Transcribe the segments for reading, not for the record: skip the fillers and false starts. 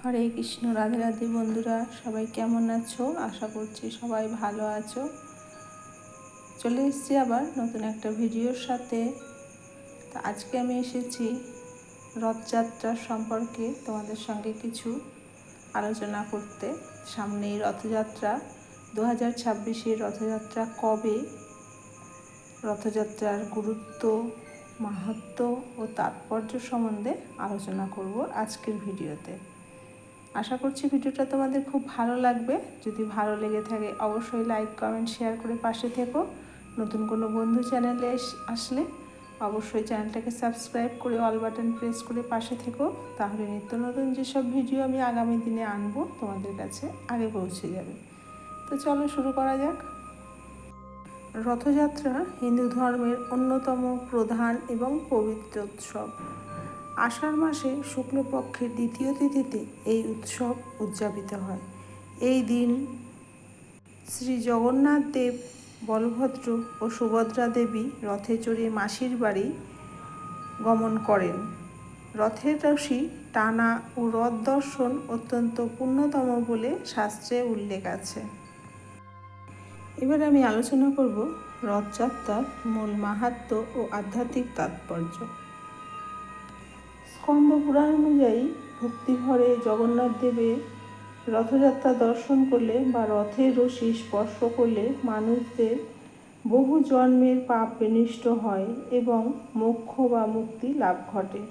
হরে কৃষ্ণ। রাধে রাধে বন্ধুরা, সবাই কেমন আছো? আশা করছি সবাই ভালো আছো। চলে এসেছি আবার নতুন একটা ভিডিওর সাথে। তো আজকে আমি এসেছি রথযাত্রার সম্পর্কে তোমাদের সঙ্গে কিছু আলোচনা করতে। সামনেই রথযাত্রা, 2026-এর রথযাত্রা কবে, রথযাত্রার গুরুত্ব, মাহাত্ম্য ও তাৎপর্য সম্বন্ধে আলোচনা করব আজকের ভিডিওতে। আশা করছি ভিডিওটা তোমাদের খুব ভালো লাগবে। যদি ভালো লেগে থাকে অবশ্যই লাইক, কমেন্ট, শেয়ার করে পাশে থেকো। নতুন কোনো বন্ধু চ্যানেলে আসলে অবশ্যই চ্যানেলটাকে সাবস্ক্রাইব করে অল বাটন প্রেস করে পাশে থেকো, তাহলে নিত্য নতুন যেসব ভিডিও আমি আগামী দিনে আনবো তোমাদের কাছে আগে পৌঁছে যাবে। তো চলো শুরু করা যাক। রথযাত্রা হিন্দু ধর্মের অন্যতম প্রধান এবং পবিত্র উৎসব। আষাঢ় মাসে শুক্লপক্ষের দ্বিতীয় তিথিতে এই উৎসব উদযাপিত হয়। এই দিন শ্রী জগন্নাথ দেব, বলভদ্র ও সুভদ্রা দেবী রথে চড়ে মাসির বাড়ি গমন করেন। রথের রশি টানা ও রথ দর্শন অত্যন্ত পুণ্যতম বলে শাস্ত্রে উল্লেখ আছে। এবার আমি আলোচনা করব রথযাত্রার মূল মাহাত্ম্য ও আধ্যাত্মিক তাৎপর্য। স্কন্দ পুরাণ অনুযায়ী ভক্তিভরে জগন্নাথ দেবের রথযাত্রা দর্শন করলে বা রথের রশি স্পর্শ করলে মানুষদের বহু জন্মের পাপ বিনষ্ট হয় এবং মোক্ষ বা মুক্তি লাভ ঘটে।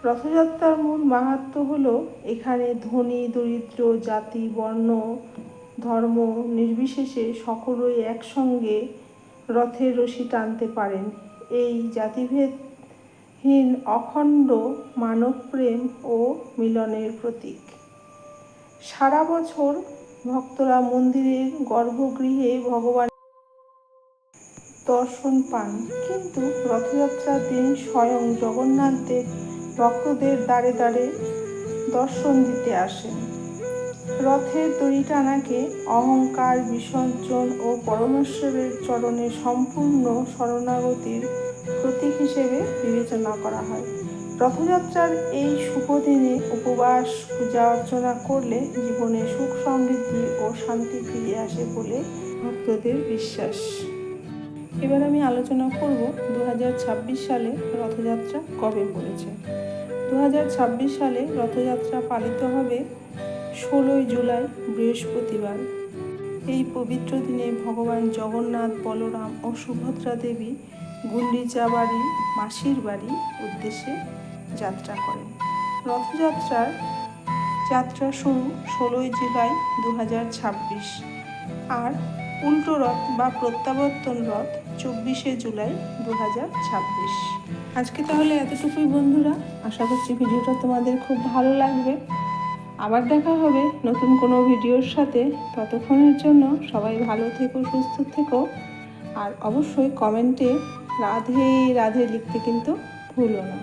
রথযাত্রার মূল মাহাত্ম্য হল, এখানে ধনী দরিদ্র, জাতি বর্ণ ধর্ম নির্বিশেষে সকলেই একসঙ্গে রথের রশি টানতে পারেন। এই জাতিভেদহীন অখণ্ড মানবপ্রেম ও মিলনের প্রতীক। সারা বছর ভক্তরা মন্দিরের গর্ভগৃহে ভগবান দর্শন পান, কিন্তু রথযাত্রার দিন স্বয়ং জগন্নাথ দেব ভক্তদের দ্বারে দ্বারে দর্শন দিতে আসেন। রথের দড়ি টানাকে অহংকার বিসর্জন ও পরমেশ্বরের চরণে সম্পূর্ণ শরণাগতির প্রতীক হিসেবে বিবেচনা করা হয়। রথযাত্রার এই শুভ দিনে উপবাস, পূজা অর্চনা করলে জীবনে সুখ সমৃদ্ধি ও শান্তি ফিরে আসে বলে ভক্তদের বিশ্বাস। এবার আমি আলোচনা করব 2026 সালে রথযাত্রা কবে পড়েছে। 2026 সালে রথযাত্রা পালিত হবে 16 জুলাই বৃহস্পতিবার। এই পবিত্র দিনে ভগবান জগন্নাথ, বলরাম ও সুভদ্রা দেবী গুন্ডিচা বাড়ি, মাসির বাড়ি উদ্দেশ্যে যাত্রা করেন। রথযাত্রার যাত্রা শুরু 16 জুলাই 2026 আর উল্টো রথ বা প্রত্যাবর্তন রথ 24 জুলাই 2026। আজকে তাহলে এতটুকুই বন্ধুরা। আশা করছি ভিডিওটা তোমাদের খুব ভালো লাগবে। আবার দেখা হবে নতুন কোনো ভিডিওর সাথে। ততক্ষণের জন্য সবাই ভালো থেকো, সুস্থ থেকো, আর অবশ্যই কমেন্টে রাধে রাধে লিখতে কিন্তু ভুলো না।